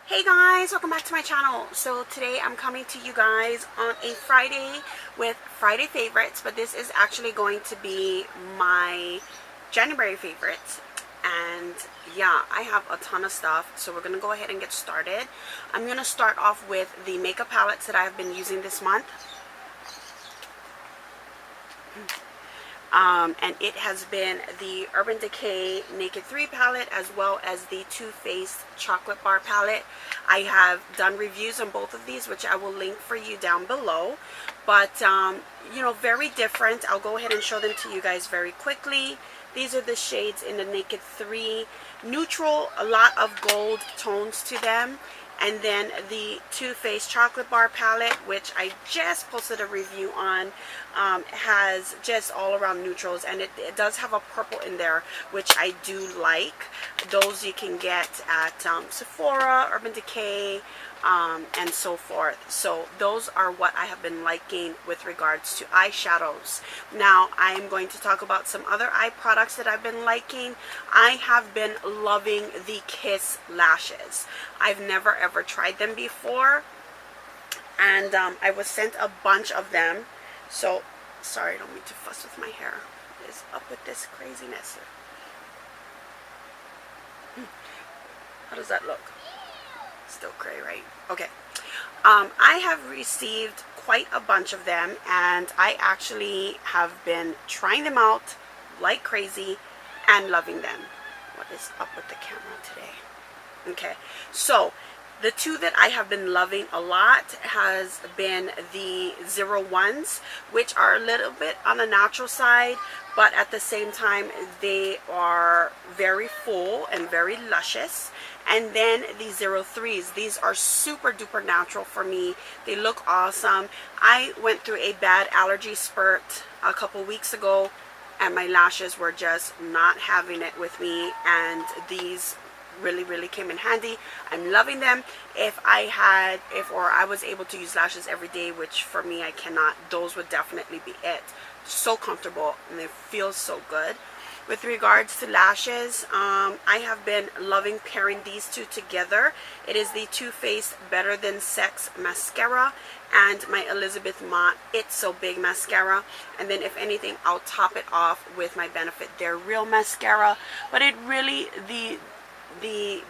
Hey guys, welcome back to my channel. So today I'm coming to you guys on a Friday with Friday favorites, but this is actually going to be my January favorites. And yeah, I have a ton of stuff, so we're gonna go ahead and get started. I'm gonna start off with the makeup palettes that I've been using this month. And it has been the Urban Decay Naked 3 palette as well as the Too Faced Chocolate Bar palette. I have done reviews on both of these, which I will link for you down below. But, you know, very different. I'll go ahead and show them to you guys very quickly. These are the shades in the Naked 3. Neutral, a lot of gold tones to them. And then the Too Faced Chocolate Bar palette, which I just posted a review on, has just all around neutrals, and it does have a purple in there, which I do like. Those you can get at Sephora, Urban Decay, and so forth. So those are what I have been liking with regards to eyeshadows. Now I'm going to talk about some other eye products that I've been liking. I have been loving the Kiss lashes. I've never ever tried them before, and I was sent a bunch of them. So sorry, I don't mean to fuss with my hair. What is up with this craziness? How does that look? Still gray, right? Okay. I have received quite a bunch of them, and I actually have been trying them out like crazy and loving them. What is up with the camera today? Okay, so the two that I have been loving a lot has been the 01s, which are a little bit on the natural side, but at the same time they are very full and very luscious. And then the 03s, these are super duper natural for me. They look awesome. I went through a bad allergy spurt a couple weeks ago, and my lashes were just not having it with me, and these really came in handy. I'm loving them. If I was able to use lashes every day, which for me I cannot, those would definitely be it. So comfortable, and they feel so good. With regards to lashes, I have been loving pairing these two together. It is the Too Faced Better Than Sex mascara and my Elizabeth Mott It's So Big mascara. And then if anything, I'll top it off with my Benefit They're Real mascara. But it really, the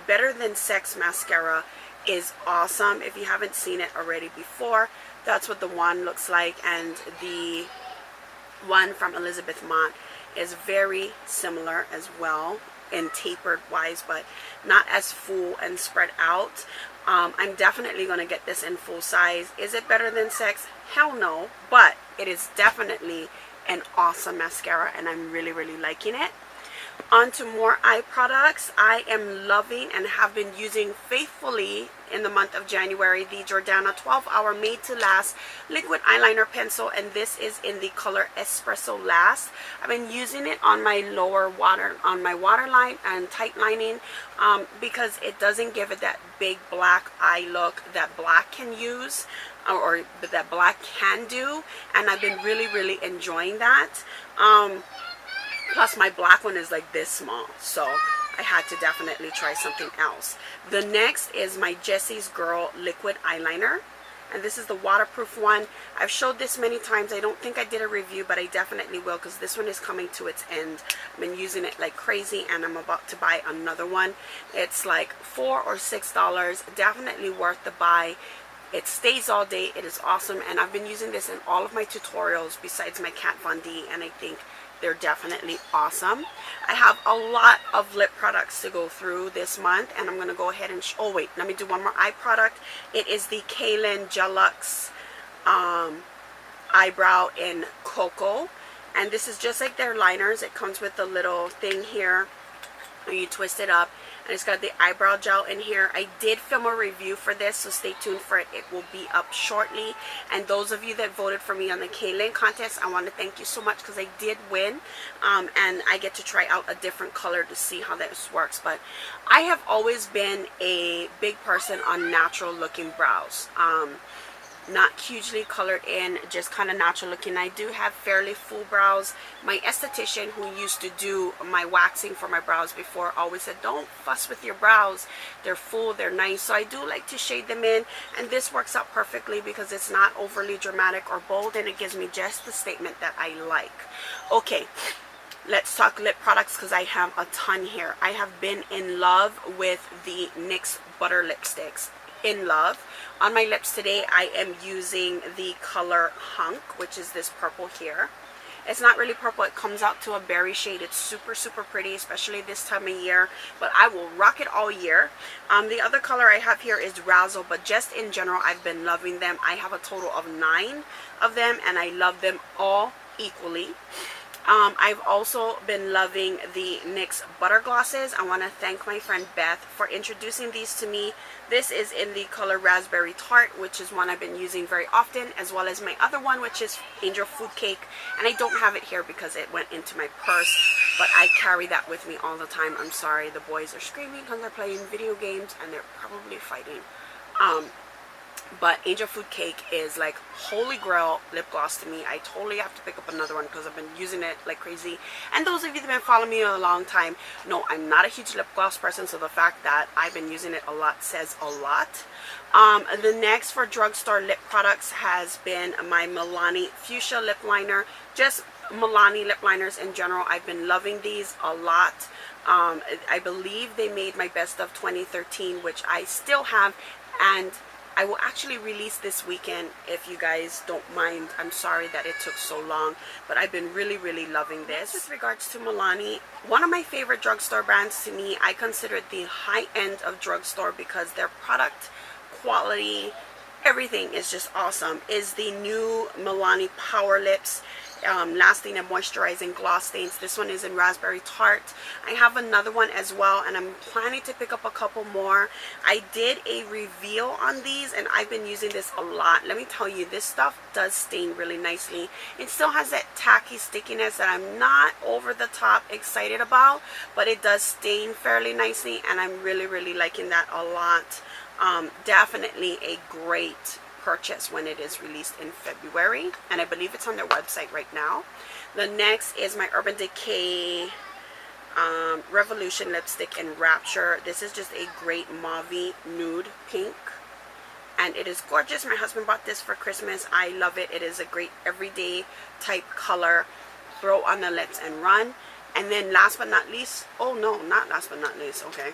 Better Than Sex mascara is awesome. If you haven't seen it already before, that's what the one looks like, and the one from Elizabeth Mott is very similar as well in tapered wise, but not as full and spread out. I'm definitely going to get this in full size. Is it better than Sex? Hell no, but it is definitely an awesome mascara, and I'm really liking it. On to more eye products. I am loving and have been using faithfully in the month of January the Jordana 12-hour Made to Last liquid eyeliner pencil, and this is in the color Espresso Last. I've been using it on my waterline and tight lining because it doesn't give it that big black eye look that black can use, or that black can do, and I've been really enjoying that. Plus my black one is like this small, so I had to definitely try something else. The next is my Jessie's Girl liquid eyeliner, and this is the waterproof one. I've showed this many times. I don't think I did a review, but I definitely will, because this one is coming to its end. I've been using it like crazy, and I'm about to buy another one. It's like $4 or $6. Definitely worth the buy. It stays all day. It is awesome, and I've been using this in all of my tutorials besides my Kat Von D, and I think they're definitely awesome. I have a lot of lip products to go through this month, and I'm going to go ahead and oh wait, let me do one more eye product. It is the Cailyn Gelux eyebrow in Cocoa, and this is just like their liners. It comes with a little thing here where you twist it up, and it's got the eyebrow gel in here. I did film a review for this, so stay tuned for it. It will be up shortly. And those of you that voted for me on the Cailyn contest, I want to thank you so much, because I did win, and I get to try out a different color to see how this works. But I have always been a big person on natural looking brows. not hugely colored in, just kind of natural looking. I do have fairly full brows. My esthetician who used to do my waxing for my brows before always said, don't fuss with your brows, they're full, they're nice. So I do like to shade them in, and this works out perfectly because it's not overly dramatic or bold, and it gives me just the statement that I like. Okay, let's talk lip products because I have a ton here. I have been in love with the NYX Butter lipsticks. In love. On my lips today, I am using the color Hunk, which is this purple here. It's not really purple, it comes out to a berry shade. It's super, super pretty, especially this time of year, but I will rock it all year. The other color I have here is Razzle, but just in general, I've been loving them. I have a total of 9 of them, and I love them all equally. I've also been loving the NYX Butter glosses. I want to thank my friend Beth for introducing these to me. This is in the color Raspberry Tart, which is one I've been using very often, as well as my other one, which is Angel Food Cake. And I don't have it here because it went into my purse, but I carry that with me all the time. I'm sorry, the boys are screaming because they're playing video games and they're probably fighting. But Angel Food Cake is like holy grail lip gloss to me. I totally have to pick up another one because I've been using it like crazy. And those of you that have been following me a long time know I'm not a huge lip gloss person, so the fact that I've been using it a lot says a lot. The next for drugstore lip products has been my Milani Fuchsia lip liner. Just Milani lip liners in general. I've been loving these a lot. I believe they made my best of 2013, which I still have, and I will actually release this weekend if you guys don't mind. I'm sorry that it took so long, but I've been really, really loving this. With regards to Milani, one of my favorite drugstore brands to me, I consider it the high end of drugstore because their product quality, everything is just awesome, is the new Milani Power Lips. Lasting and moisturizing gloss stains. This one is in Raspberry Tart. I have another one as well, and I'm planning to pick up a couple more. I did a reveal on these, and I've been using this a lot. Let me tell you, this stuff does stain really nicely. It still has that tacky stickiness that I'm not over the top excited about, but it does stain fairly nicely, and I'm really, really liking that a lot. Definitely a great purchase when it is released in February, and I believe it's on their website right now. The next is my Urban Decay Revolution lipstick in Rapture. This is just a great mauve nude pink, and it is gorgeous. My husband bought this for Christmas. I love it. It is a great everyday type color. Throw on the lips and run. And then last but not least, oh no, not last but not least, okay.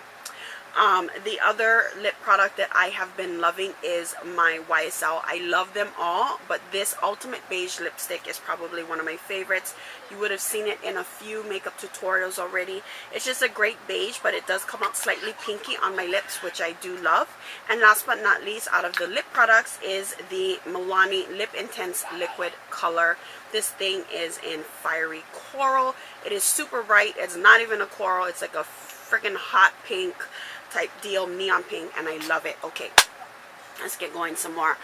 The other lip product that I have been loving is my YSL. I love them all, but this Ultimate Beige lipstick is probably one of my favorites. You would have seen it in a few makeup tutorials already. It's just a great beige, but it does come out slightly pinky on my lips, which I do love. And last but not least, out of the lip products is the Milani Lip Intense Liquid Color. This thing is in Fiery Coral. It is super bright. It's not even a coral. It's like a freaking hot pink type deal, neon pink, and I love it. Okay, let's get going some more.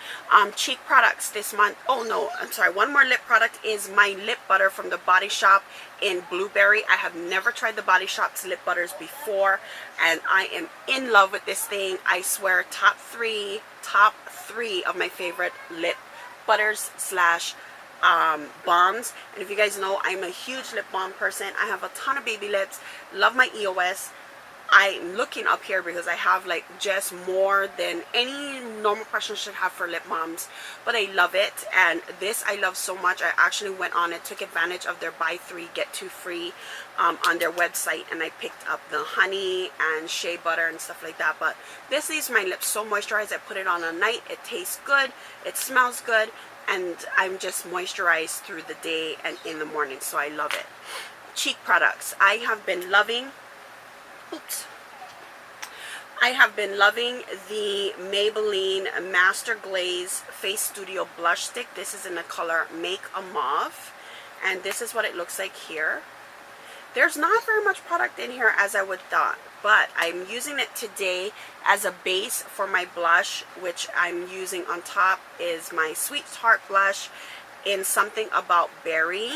Cheek products this month. Oh no, I'm sorry, one more lip product is my lip butter from the Body Shop in Blueberry. I have never tried the Body Shop's lip butters before, and I am in love with this thing. I swear, top three of my favorite lip butters slash balms. And if you guys know, I'm a huge lip balm person. I have a ton of baby lips, love my EOS. I'm looking up here because I have like just more than any normal person should have for lip balms, but I love it. And this I love so much, I actually went on and took advantage of their buy 3 get 2 free on their website, and I picked up the honey and shea butter and stuff like that. But this leaves my lips so moisturized. I put it on at night, it tastes good, it smells good, and I'm just moisturized through the day and in the morning, so I love it. Cheek products, I have been loving the Maybelline Master Glaze Face Studio Blush Stick. This is in the color Make a Mauve, and this is what it looks like here. There's not very much product in here as I would thought, but I'm using it today as a base for my blush, which I'm using on top is my Sweetheart blush in Something About Berry.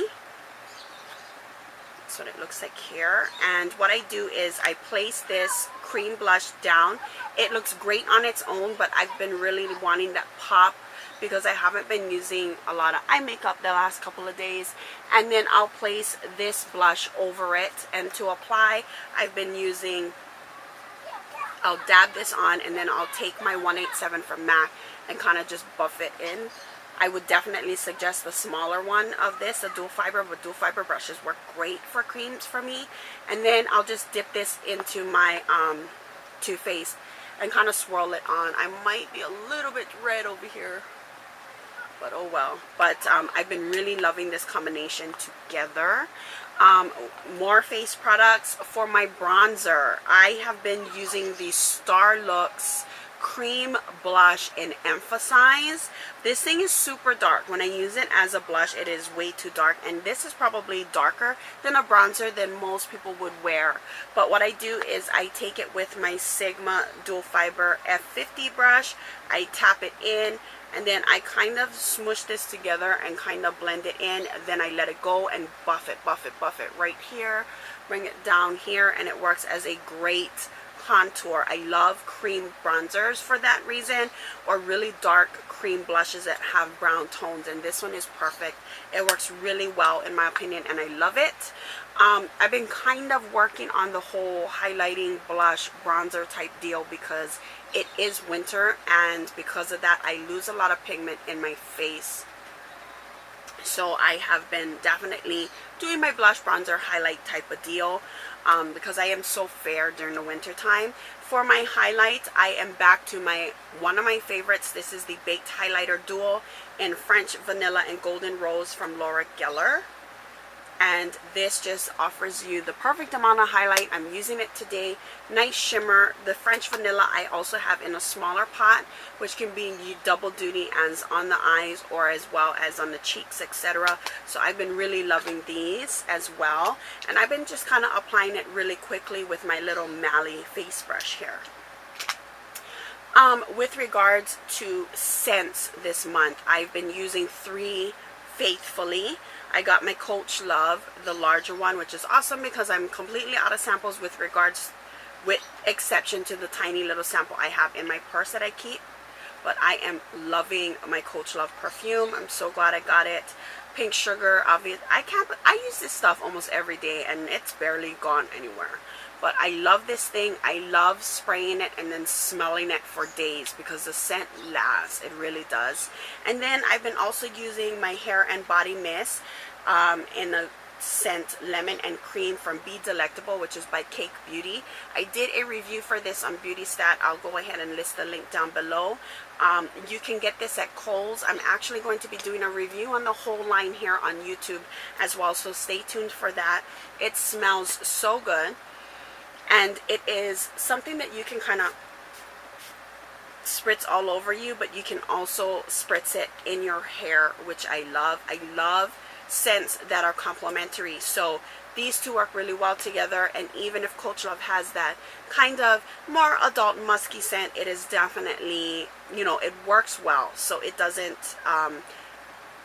That's what it looks like here. And what I do is I place this cream blush down. It looks great on its own, but I've been really wanting that pop because I haven't been using a lot of eye makeup the last couple of days. And then I'll place this blush over it, and to apply I've been using, I'll dab this on and then I'll take my 187 from MAC and kind of just buff it in. I would definitely suggest the smaller one of this, the dual fiber, but dual fiber brushes work great for creams for me. And then I'll just dip this into my Too Faced and kind of swirl it on. I might be a little bit red over here, but oh well. But I've been really loving this combination together. More face products. For my bronzer, I have been using the Starlux cream blush in Emphasize. This thing is super dark. When I use it as a blush, it is way too dark, and this is probably darker than a bronzer than most people would wear. But what I do is I take it with my Sigma dual fiber F50 brush, I tap it in, and then I kind of smush this together and kind of blend it in. Then I let it go and buff it right here, bring it down here, and it works as a great contour. I love cream bronzers for that reason, or really dark cream blushes that have brown tones, and this one is perfect. It works really well in my opinion, and I love it. I've been kind of working on the whole highlighting blush bronzer type deal because it is winter, and because of that I lose a lot of pigment in my face. So I have been definitely doing my blush bronzer highlight type of deal because I am so fair during the winter time. For my highlight, I am back to one of my favorites. This is the Baked Highlighter Dual in French Vanilla and Golden Rose from Laura Geller. And this just offers you the perfect amount of highlight. I'm using it today. Nice shimmer. The French Vanilla I also have in a smaller pot, which can be double duty as on the eyes or as well as on the cheeks, etc. So I've been really loving these as well. And I've been just kind of applying it really quickly with my little Mele face brush here. With regards to scents this month, I've been using 3 faithfully. I got my Coach Love, the larger one, which is awesome because I'm completely out of samples with exception to the tiny little sample I have in my purse that I keep. But I am loving my Coach Love perfume. I'm so glad I got it. Pink Sugar, obvious. I use this stuff almost every day and it's barely gone anywhere. But I love this thing. I love spraying it and then smelling it for days because the scent lasts. It really does. And then I've been also using my hair and body mist in the scent Lemon and Cream from Be Delectable, which is by Cake Beauty. I did a review for this on Beauty Stat. I'll go ahead and list the link down below. You can get this at Kohl's. I'm actually going to be doing a review on the whole line here on YouTube as well, so stay tuned for that. It smells so good. And it is something that you can kind of spritz all over you, but you can also spritz it in your hair, which I love. I love scents that are complementary. So these two work really well together, and even if Coach Love has that kind of more adult musky scent, it is definitely, you know, it works well. So it doesn't,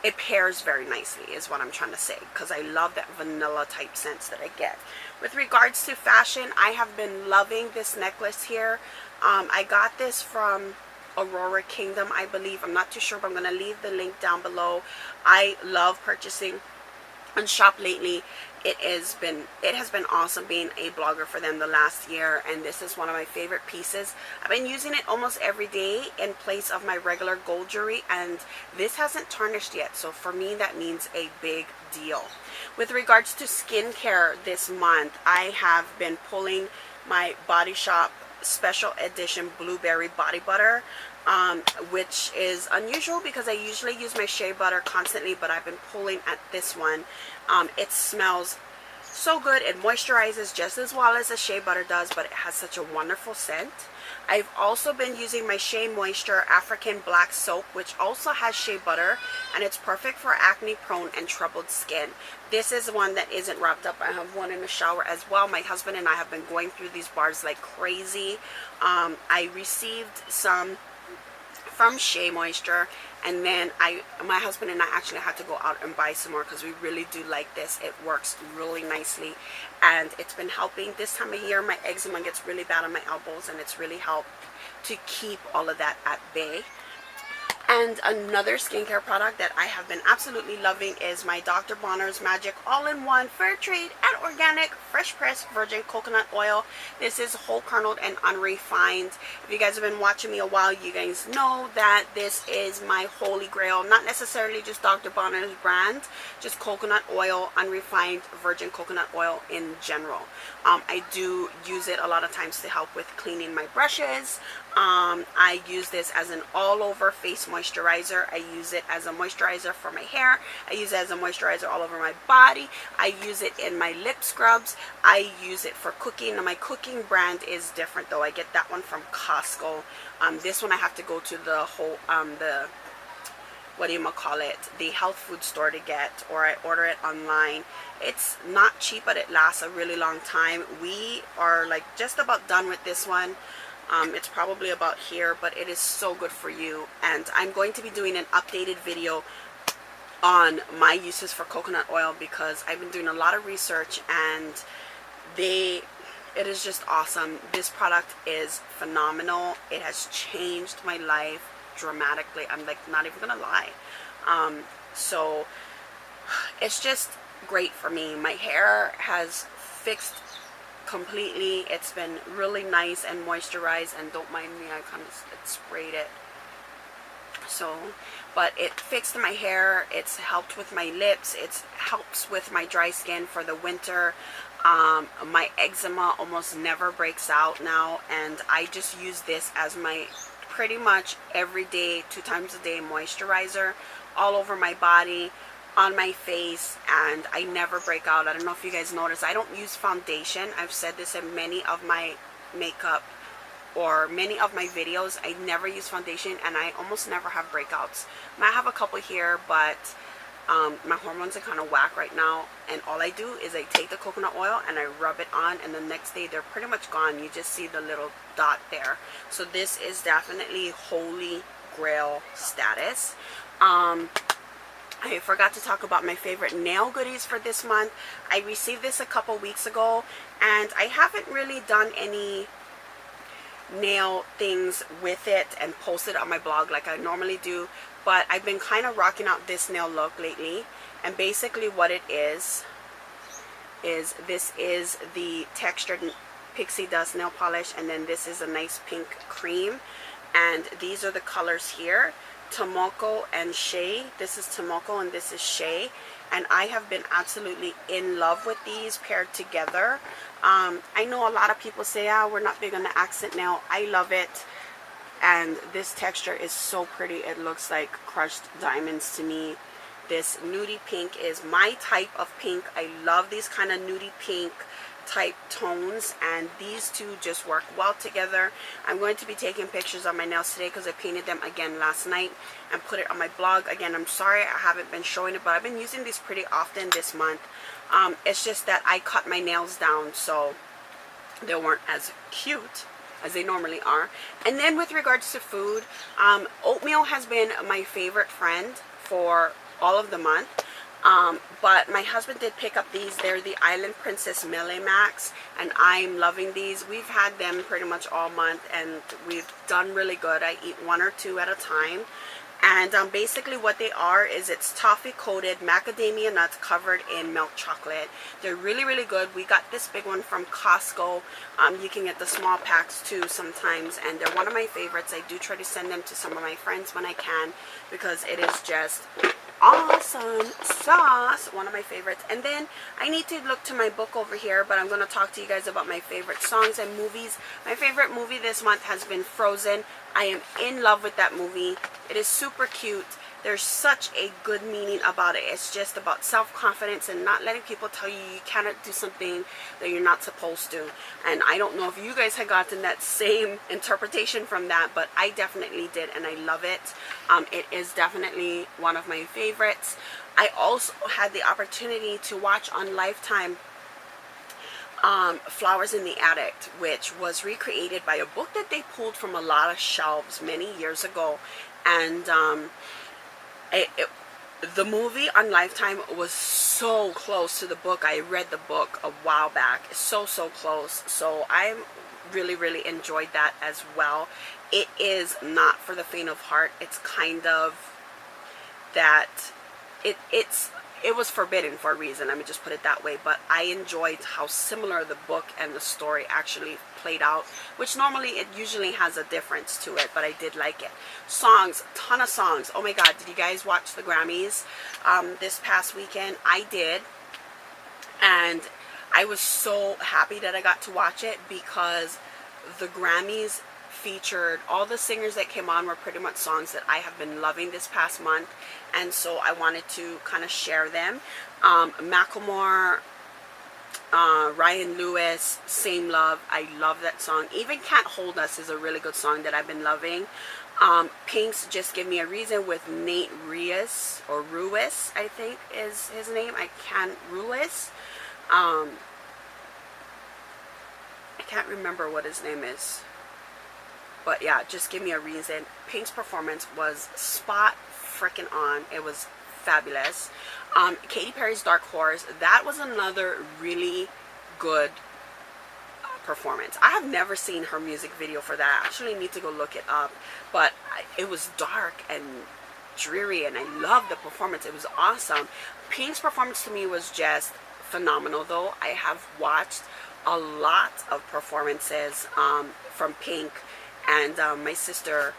it pairs very nicely is what I'm trying to say, because I love that vanilla type scents that I get. With regards to fashion, I have been loving this necklace here. I got this from Aurora Kingdom, I believe. I'm not too sure, but I'm going to leave the link down below. I love purchasing on Shop Lately. It has been awesome being a blogger for them the last year, and this is one of my favorite pieces. I've been using it almost every day in place of my regular gold jewelry, and this hasn't tarnished yet, so for me that means a big deal. With regards to skincare this month, I have been pulling my Body Shop Special Edition Blueberry Body Butter, which is unusual because I usually use my Shea Butter constantly, but I've been pulling at this one. It smells so good. It moisturizes just as well as the Shea Butter does, but it has such a wonderful scent. I've also been using my Shea Moisture African Black Soap, which also has Shea Butter, and it's perfect for acne prone and troubled skin. This is one that isn't wrapped up. I have one in the shower as well. My husband and I have been going through these bars like crazy. I received some from Shea Moisture, and then my husband and I actually had to go out and buy some more because we really do like this. It works really nicely, and it's been helping. This time of year my eczema gets really bad on my elbows, and it's really helped to keep all of that at bay. And another skincare product that I have been absolutely loving is my Dr. Bronner's Magic All-in-One Fair Trade and Organic Fresh Pressed Virgin Coconut Oil. This is whole kerneled and unrefined. If you guys have been watching me a while, you guys know that this is my holy grail. Not necessarily just Dr. Bronner's brand, just coconut oil, unrefined virgin coconut oil in general. I do use it a lot of times to help with cleaning my brushes. I use this as an all-over face moisturizer. I use it as a moisturizer for my hair. I use it as a moisturizer all over my body. I use it in my lip scrubs. I use it for cooking. Now, my cooking brand is different though. I get that one from Costco. This one I have to go to the whole the health food store to get, or I order it online. It's not cheap, but it lasts a really long time. We are like just about done with this one. It's probably about here, but it is so good for you. And I'm going to be doing an updated video on my uses for coconut oil because I've been doing a lot of research, and it is just awesome. This product is phenomenal. It has changed my life dramatically. I'm like not even gonna lie. So it's just great for me. My hair has fixed completely. It's been really nice and moisturized, and don't mind me, I kind of sprayed it. So, but it fixed my hair. It's helped with my lips. It helps with my dry skin for the winter. My eczema almost never breaks out now, and I just use this as my pretty much everyday 2 times a day moisturizer all over my body, on my face, and I never break out. I don't know if you guys notice, I don't use foundation. I've said this in many of my makeup or many of my videos. I never use foundation, and I almost never have breakouts. I might have a couple here, but my hormones are kind of whack right now, and all I do is I take the coconut oil and I rub it on, and the next day they're pretty much gone. You just see the little dot there. So this is definitely holy grail status. I forgot to talk about my favorite nail goodies for this month. I received this a couple weeks ago, and I haven't really done any nail things with it and posted on my blog like I normally do, but I've been kind of rocking out this nail look lately. And basically what it is this is the textured pixie dust nail polish, and then this is a nice pink cream, and these are the colors here, Tomoko and Shea. This is Tomoko and this is Shea, and I have been absolutely in love with these paired together. I know a lot of people say, we're not big on the accent nail. I love it, and this texture is so pretty. It looks like crushed diamonds to me. This nudie pink is my type of pink. I love these kind of nudie pink type tones, and these two just work well together. I'm going to be taking pictures of my nails today because I painted them again last night and put it on my blog. Again, I'm sorry I haven't been showing it, but I've been using these pretty often this month. It's just that I cut my nails down, so they weren't as cute as they normally are. And then with regards to food, oatmeal has been my favorite friend for all of the month. But my husband did pick up these. They're the Island Princess Mele Max, and I'm loving these. We've had them pretty much all month, and we've done really good. I eat 1 or 2 at a time. And basically what they are is it's toffee coated macadamia nuts covered in milk chocolate. They're really, really good. We got this big one from Costco. You can get the small packs too sometimes, and they're one of my favorites. I do try to send them to some of my friends when I can because it is just awesome sauce. One of my favorites. And then I need to look to my book over here, but I'm going to talk to you guys about my favorite songs and movies. My favorite movie this month has been Frozen. I am in love with that movie. It is super cute. There's such a good meaning about it. It's just about self-confidence and not letting people tell you you cannot do something that you're not supposed to. And I don't know if you guys had gotten that same interpretation from that, but I definitely did, and I love it. It is definitely one of my favorites. I also had the opportunity to watch on Lifetime Flowers in the Attic, which was recreated by a book that they pulled from a lot of shelves many years ago. And The movie on Lifetime was so close to the book. I read the book a while back. So close. So I really enjoyed that as well. It is not for the faint of heart. It's kind of that it was forbidden for a reason, let me just put it that way, but I enjoyed how similar the book and the story actually played out, which normally it usually has a difference to it, but I did like it. Songs, ton of songs. Oh my god, did you guys watch the Grammys this past weekend? I did, and I was so happy that I got to watch it because the Grammys featured all the singers that came on were pretty much songs that I have been loving this past month, and so I wanted to kind of share them. Macklemore, Ryan Lewis, Same Love, I love that song. Even Can't Hold Us is a really good song that I've been loving. Pink's Just Give Me a Reason with Nate Ruess, or Ruess I think is his name. I can't remember what his name is. But yeah, Just Give Me a Reason. Pink's performance was spot freaking on. It was fabulous. Katy Perry's Dark Horse. That was another really good performance. I have never seen her music video for that. I actually need to go look it up. But it was dark and dreary, and I loved the performance. It was awesome. Pink's performance to me was just phenomenal, though. I have watched a lot of performances from Pink. And my sister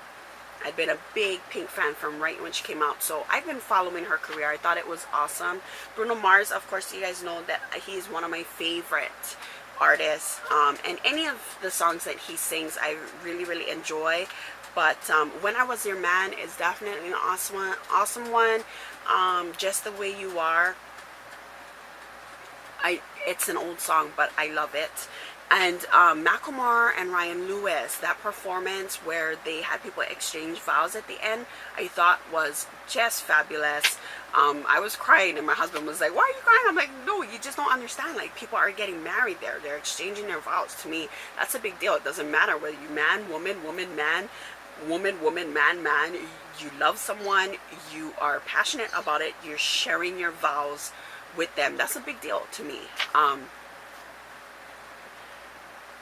had been a big Pink fan from right when she came out. So I've been following her career. I thought it was awesome. Bruno Mars, of course, you guys know that he's one of my favorite artists. And any of the songs that he sings, I really enjoy. But When I Was Your Man is definitely an awesome one. Just the Way You Are. It's an old song, but I love it. And Macklemore and Ryan Lewis, that performance where they had people exchange vows at the end, I thought was just fabulous. I was crying, and my husband was like, "Why are you crying?" I'm like, "No, you just don't understand. Like, people are getting married there. They're exchanging their vows. To me, that's a big deal. It doesn't matter whether you man, woman, woman, man, woman, man, man. You love someone, you are passionate about it, you're sharing your vows with them. That's a big deal to me.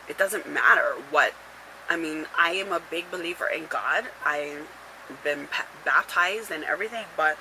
It doesn't matter what, I mean, I am a big believer in God. I've been baptized and everything, but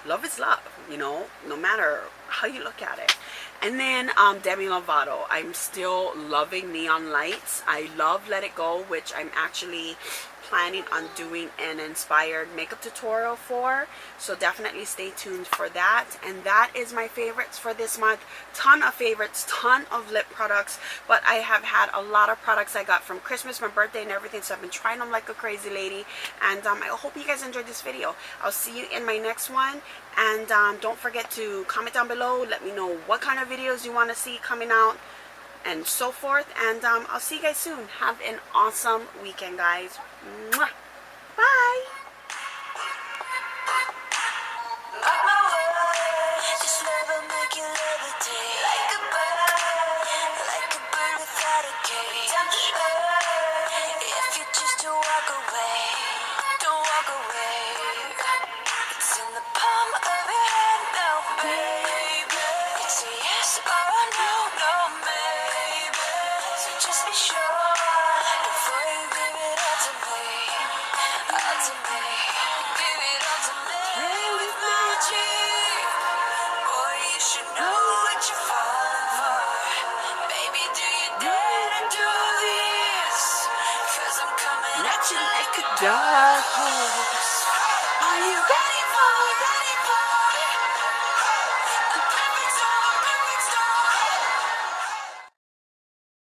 love is love, you know, no matter how you look at it. And then Demi Lovato, I'm still loving Neon Lights. I love Let It Go, which I'm actually planning on doing an inspired makeup tutorial for, so definitely stay tuned for that. And that is my favorites for this month. Ton of favorites, ton of lip products, but I have had a lot of products I got from Christmas, my birthday, and everything, so I've been trying them like a crazy lady. And I hope you guys enjoyed this video. I'll see you in my next one. And don't forget to comment down below, let me know what kind of videos you want to see coming out and so forth. And I'll see you guys soon. Have an awesome weekend, guys. Mwah. Bye. Like a dark